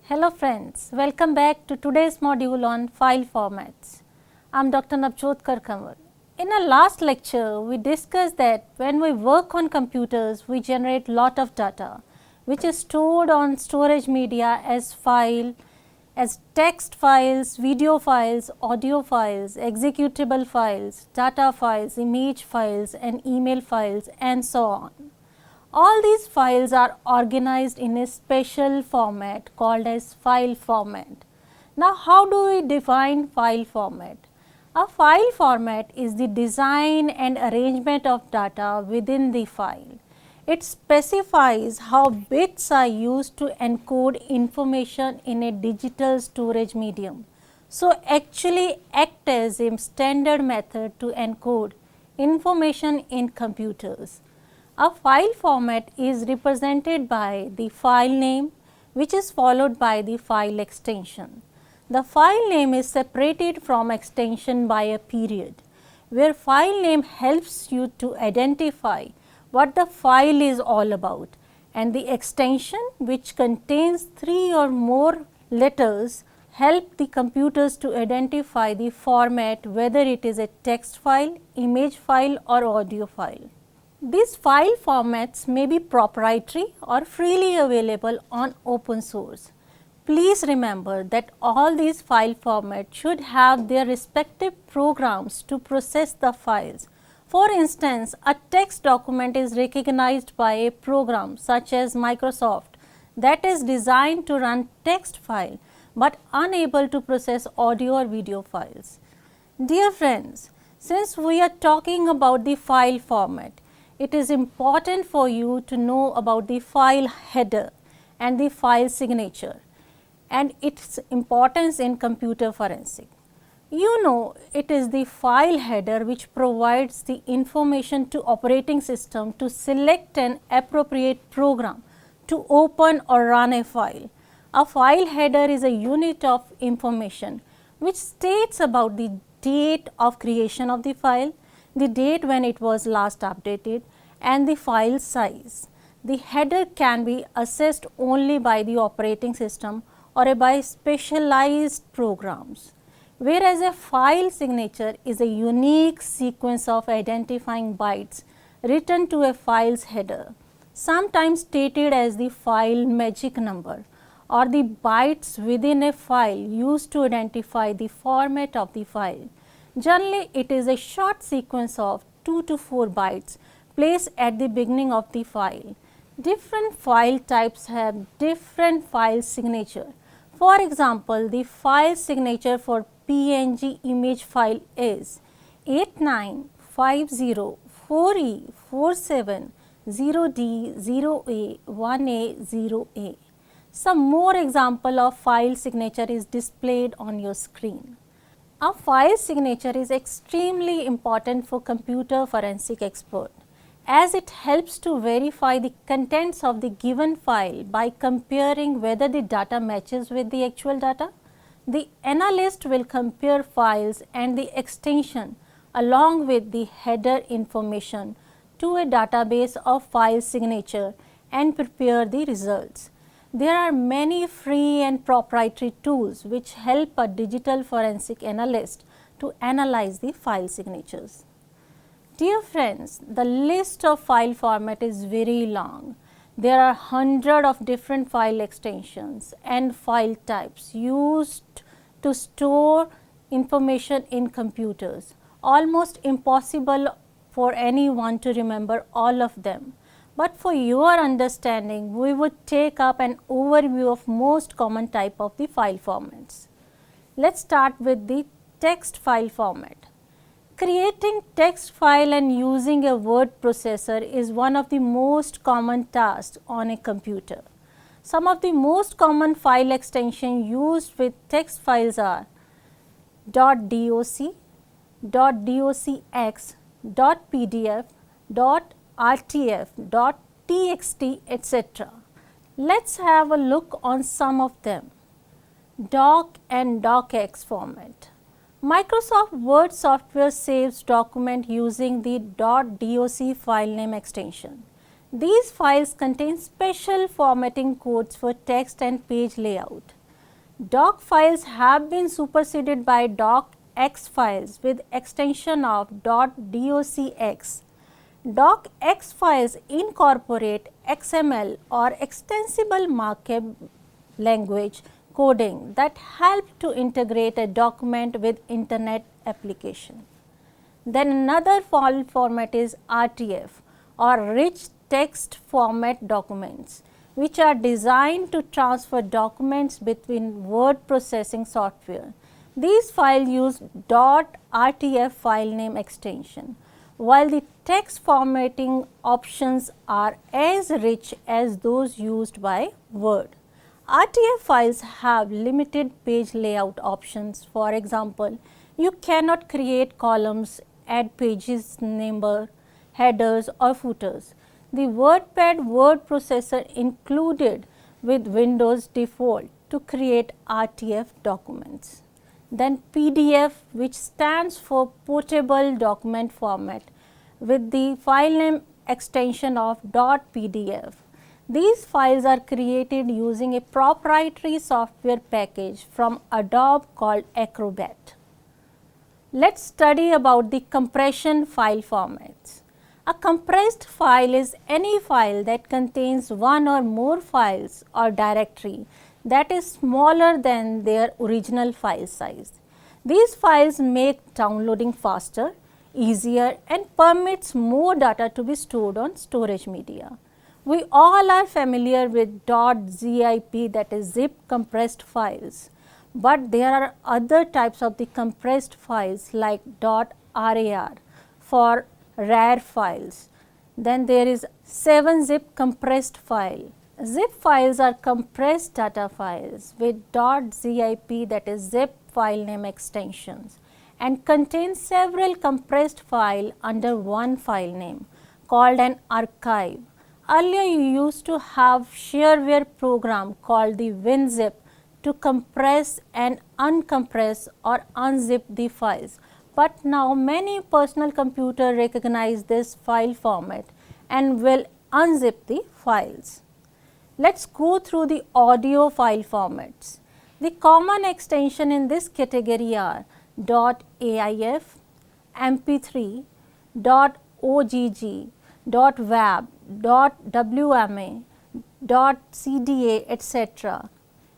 Hello friends, welcome back to today's module on file formats. I am Dr. Navjot Karkamar. In our last lecture, we discussed that when we work on computers, we generate lot of data which is stored on storage media as text files, video files, audio files, executable files, data files, image files and email files and so on. All these files are organized in a special format called as file format. Now, how do we define file format? A file format is the design and arrangement of data within the file. It specifies how bits are used to encode information in a digital storage medium. So, actually act as a standard method to encode information in computers. A file format is represented by the file name, which is followed by the file extension. The file name is separated from extension by a period, where file name helps you to identify what the file is all about, and the extension, which contains 3 or more letters, help the computers to identify the format, whether it is a text file, image file or audio file. These file formats may be proprietary or freely available on open source. Please remember that all these file formats should have their respective programs to process the files. For instance, a text document is recognized by a program such as Microsoft that is designed to run text file but unable to process audio or video files. Dear friends, since we are talking about the file format, it is important for you to know about the file header and the file signature and its importance in computer forensic. You know, it is the file header which provides the information to operating system to select an appropriate program to open or run a file. A file header is a unit of information which states about the date of creation of the file, the date when it was last updated and the file size. The header can be accessed only by the operating system or by specialized programs, whereas a file signature is a unique sequence of identifying bytes written to a file's header, sometimes stated as the file magic number or the bytes within a file used to identify the format of the file. Generally, it is a short sequence of 2 to 4 bytes placed at the beginning of the file. Different file types have different file signature. For example, the file signature for PNG image file is 89504E470D0A1A0A. Some more example of file signature is displayed on your screen. A file signature is extremely important for computer forensic expert, as it helps to verify the contents of the given file by comparing whether the data matches with the actual data. The analyst will compare files and the extension along with the header information to a database of file signature and prepare the results. There are many free and proprietary tools which help a digital forensic analyst to analyze the file signatures. Dear friends, the list of file format is very long. There are hundreds of different file extensions and file types used to store information in computers. Almost impossible for anyone to remember all of them. But for your understanding, we would take up an overview of most common type of the file formats. Let's start with the text file format. Creating text file and using a word processor is one of the most common tasks on a computer. Some of the most common file extensions used with text files are .doc, .docx, .pdf, .rtf, .txt, etc. Let's have a look on some of them. Doc and docx format. Microsoft Word software saves document using the .doc file name extension. These files contain special formatting codes for text and page layout. Doc files have been superseded by docx files with extension of .docx. Docx files incorporate XML or extensible markup language coding that help to integrate a document with internet application. Then another file format is RTF or rich text format documents, which are designed to transfer documents between word processing software. These files use .rtf file name extension, while the text formatting options are as rich as those used by Word. RTF files have limited page layout options. For example, you cannot create columns, add pages number, headers or footers. The WordPad word processor included with Windows default to create RTF documents. Then PDF, which stands for Portable Document Format, with the file name extension of .pdf. These files are created using a proprietary software package from Adobe called Acrobat. Let's study about the compression file formats. A compressed file is any file that contains one or more files or directory that is smaller than their original file size. These files make downloading faster, easier and permits more data to be stored on storage media. We all are familiar with .zip, that is zip compressed files, but there are other types of the compressed files like .rar for RAR files. Then there is 7-zip compressed file. Zip files are compressed data files with .zip, that is zip file name extensions, and contain several compressed files under one file name called an archive. Earlier you used to have shareware program called the WinZip to compress and uncompress or unzip the files, but now many personal computers recognize this file format and will unzip the files. Let's go through the audio file formats. The common extension in this category are .aif, mp3, .ogg, .wab, .wma, .cda, etc.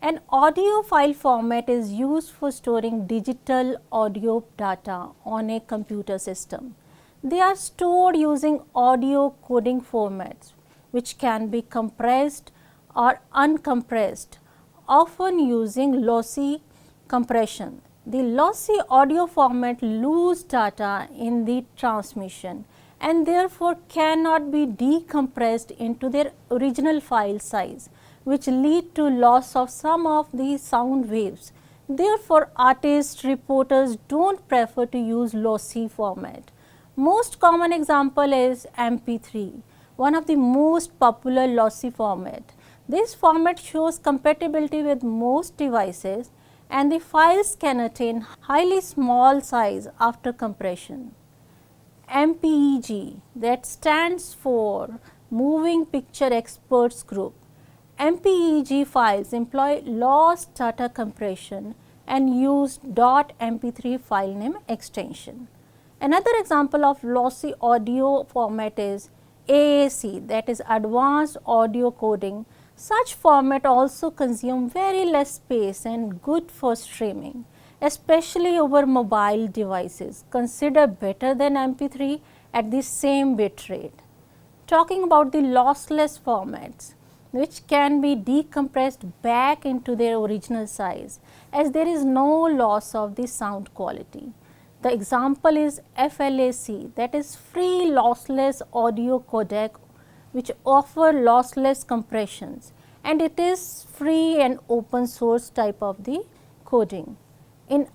An audio file format is used for storing digital audio data on a computer system. They are stored using audio coding formats, which can be compressed or uncompressed, often using lossy compression. The lossy audio format lose data in the transmission and therefore cannot be decompressed into their original file size, which lead to loss of some of the sound waves. Therefore, artists, reporters don't prefer to use lossy format. Most common example is MP3, one of the most popular lossy format. This format shows compatibility with most devices and the files can attain highly small size after compression. MPEG, that stands for Moving Picture Experts Group. MPEG files employ loss data compression and use .mp3 file name extension. Another example of lossy audio format is AAC, that is Advanced Audio Coding. Such format also consume very less space and good for streaming, especially over mobile devices, considered better than MP3 at the same bit rate. Talking about the lossless formats, which can be decompressed back into their original size as there is no loss of the sound quality. The example is FLAC, that is free lossless audio codec, which offer lossless compressions, and it is free and open source type of the coding. In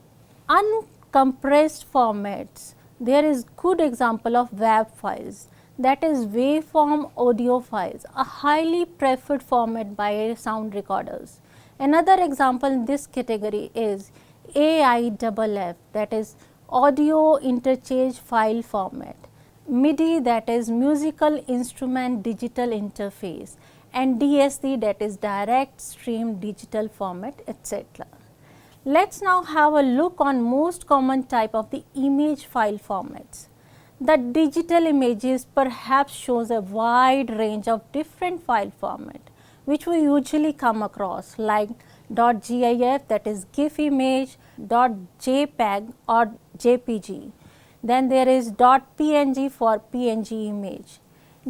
uncompressed formats, there is good example of WAV files, that is waveform audio files, a highly preferred format by sound recorders. Another example in this category is AIFF, that is audio interchange file format. MIDI, that is musical instrument digital interface, and DSD, that is direct stream digital format, etc. Let's now have a look on most common type of the image file formats. The digital images perhaps shows a wide range of different file format which we usually come across, like .gif, that is GIF image, .jpeg or JPG. Then there is .png for PNG image.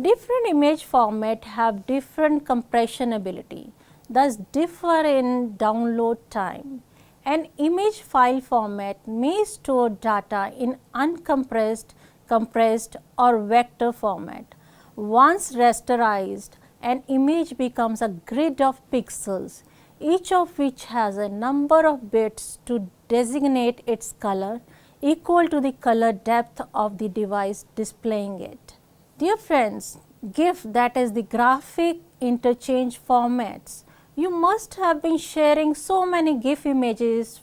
Different image format have different compression ability, thus differ in download time. An image file format may store data in uncompressed, compressed or vector format. Once rasterized, an image becomes a grid of pixels, each of which has a number of bits to designate its color equal to the color depth of the device displaying it. Dear friends, GIF, that is the graphic interchange formats. You must have been sharing so many GIF images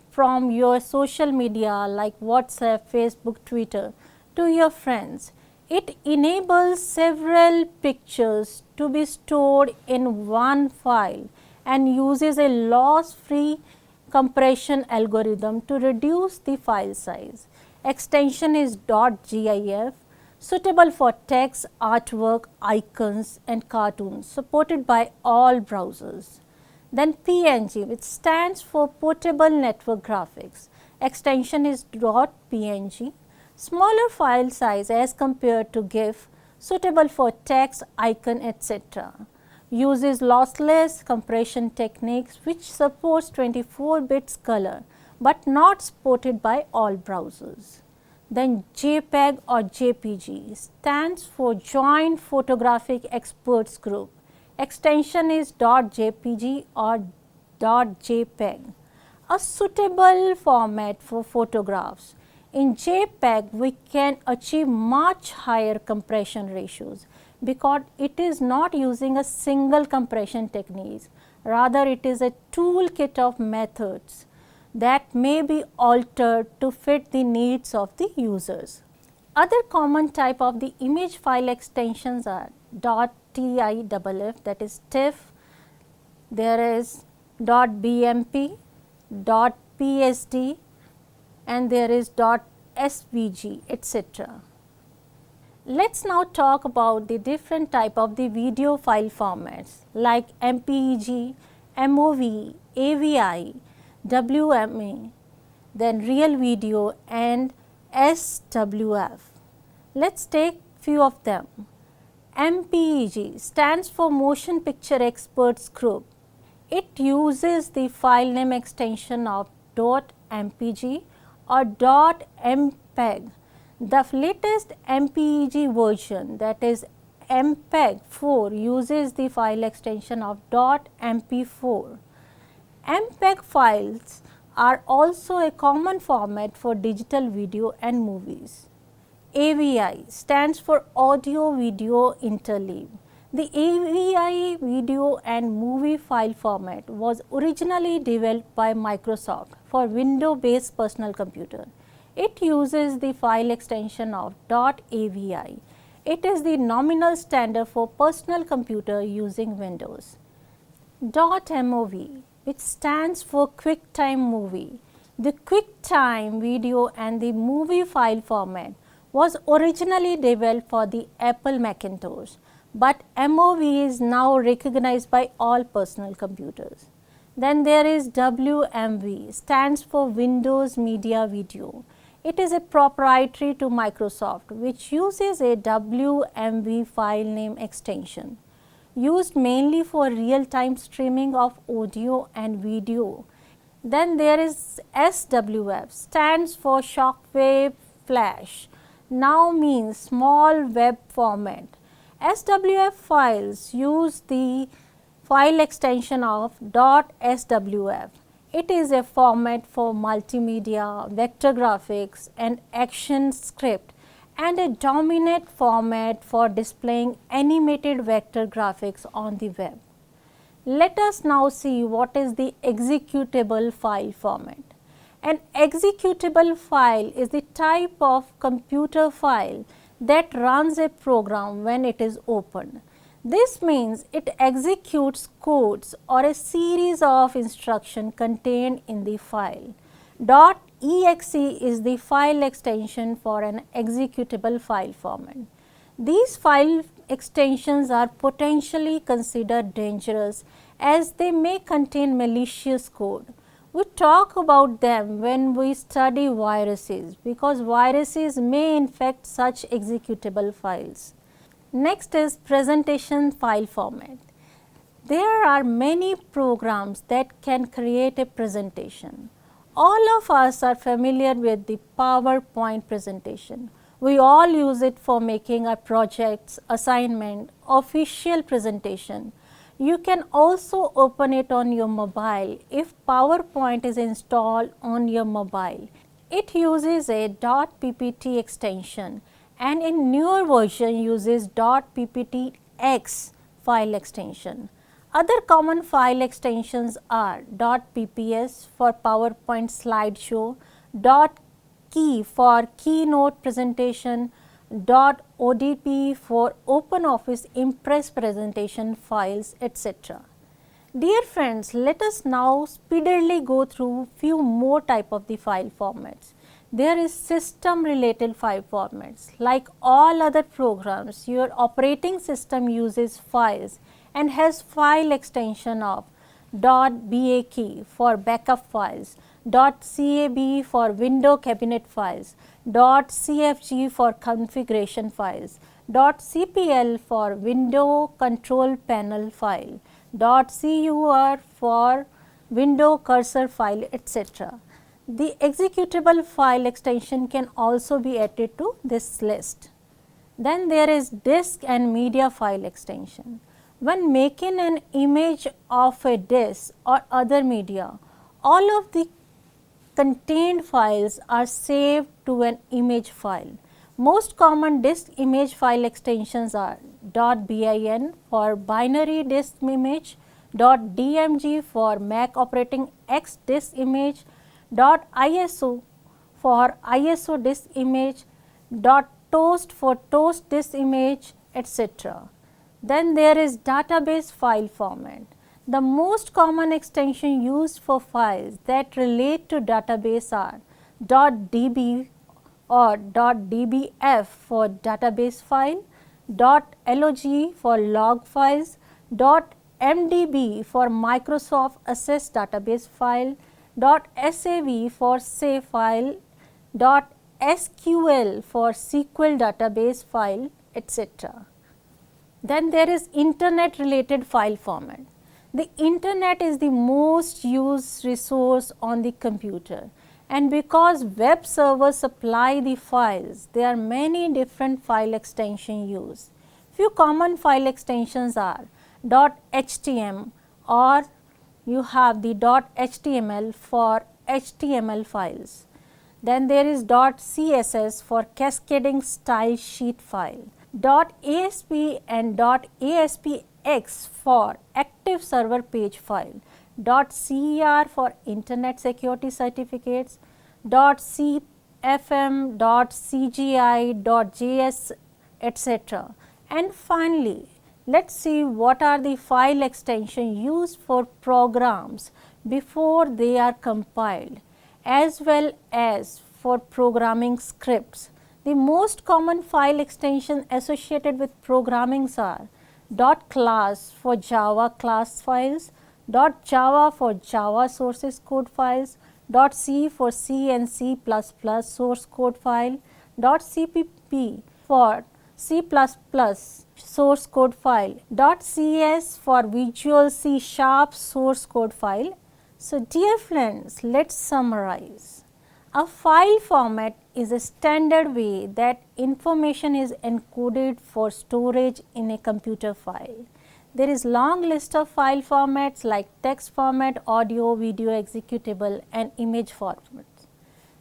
from your social media like WhatsApp, Facebook, Twitter to your friends. It enables several pictures to be stored in one file and uses a loss-free compression algorithm to reduce the file size. Extension is .gif, suitable for text, artwork, icons and cartoons, supported by all browsers. Then PNG, which stands for Portable Network Graphics. Extension is .png, smaller file size as compared to GIF, suitable for text, icon, etc. Uses lossless compression techniques which supports 24 bits color, but not supported by all browsers. Then JPEG or JPG stands for Joint Photographic Experts Group. Extension is .jpg or .jpeg, a suitable format for photographs. In JPEG, we can achieve much higher compression ratios because it is not using a single compression technique, rather it is a toolkit of methods that may be altered to fit the needs of the users. Other common type of the image file extensions are .tiff, that is TIFF, there is .bmp, .psd and there is .svg, etc. Let's now talk about the different type of the video file formats like MPEG, MOV, AVI, WMA, then real video and SWF. Let's take few of them. MPEG stands for Motion Picture Experts Group. It uses the file name extension of .mpg or .mpeg. The latest MPEG version, that is MPEG 4, uses the file extension of .mp4. MPEG files are also a common format for digital video and movies. AVI stands for Audio Video Interleave. The AVI video and movie file format was originally developed by Microsoft for Windows-based personal computer. It uses the file extension of .avi. It is the nominal standard for personal computer using Windows. .mov, which stands for QuickTime Movie. The QuickTime video and the movie file format was originally developed for the Apple Macintosh, but MOV is now recognized by all personal computers. Then there is WMV, stands for Windows Media Video. It is a proprietary to Microsoft which uses a WMV file name extension, used mainly for real-time streaming of audio and video. Then there is SWF, stands for Shockwave Flash, now means small web format. SWF files use the file extension of .swf. It is a format for multimedia, vector graphics and action script and a dominant format for displaying animated vector graphics on the web. Let us now see what is the executable file format. An executable file is the type of computer file that runs a program when it is opened. This means it executes codes or a series of instructions contained in the file. .exe is the file extension for an executable file format. These file extensions are potentially considered dangerous as they may contain malicious code. We talk about them when we study viruses because viruses may infect such executable files. Next is presentation file format. There are many programs that can create a presentation. All of us are familiar with the PowerPoint presentation. We all use it for making our projects, assignment, official presentation. You can also open it on your mobile if PowerPoint is installed on your mobile. It uses a .ppt extension and in newer version uses .pptx file extension. Other common file extensions are .pps for PowerPoint slideshow, .key for keynote presentation, .odp for OpenOffice Impress presentation files, etc. Dear friends, let us now speedily go through few more type of the file formats. There is system related file formats. Like all other programs, your operating system uses files and has file extension of .bak for backup files, .cab for window cabinet files, .cfg for configuration files, .cpl for window control panel file, .cur for window cursor file, etc. The executable file extension can also be added to this list. Then there is disk and media file extension. When making an image of a disk or other media, all of the contained files are saved to an image file. Most common disk image file extensions are .bin for binary disk image, .dmg for Mac operating X disk image, .iso for ISO disk image, .toast for toast disk image, etc. Then there is database file format. The most common extension used for files that relate to database are .db or .dbf for database file, .log for log files, .mdb for Microsoft Access database file, .sav for save file, .sql for SQL database file, etc. Then there is internet related file format. The internet is the most used resource on the computer, and because web servers supply the files, there are many different file extensions used. Few common file extensions are .htm or you have the .html for HTML files. Then there is .css for cascading style sheet file, .asp and .aspx for active server page file, .cer for internet security certificates, .cfm, .cgi, .js, etc. And finally, let us see what are the file extensions used for programs before they are compiled, as well as for programming scripts. The most common file extensions associated with programming are .class for Java class files, .java for Java sources code files, .c for C and C++ source code file, .cpp for C++ source code file, .cs for Visual C# source code file. So, dear friends, let us summarize. A file format is a standard way that information is encoded for storage in a computer file. There is long list of file formats like text format, audio, video, executable and image formats.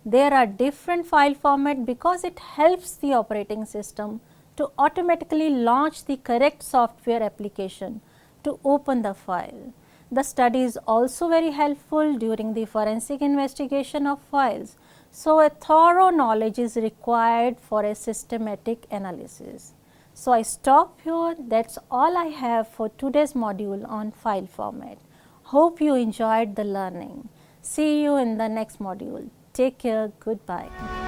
There are different file formats because it helps the operating system to automatically launch the correct software application to open the file. The study is also very helpful during the forensic investigation of files. So, a thorough knowledge is required for a systematic analysis. So, I stop here. That is all I have for today's module on file format. Hope you enjoyed the learning. See you in the next module. Take care. Goodbye.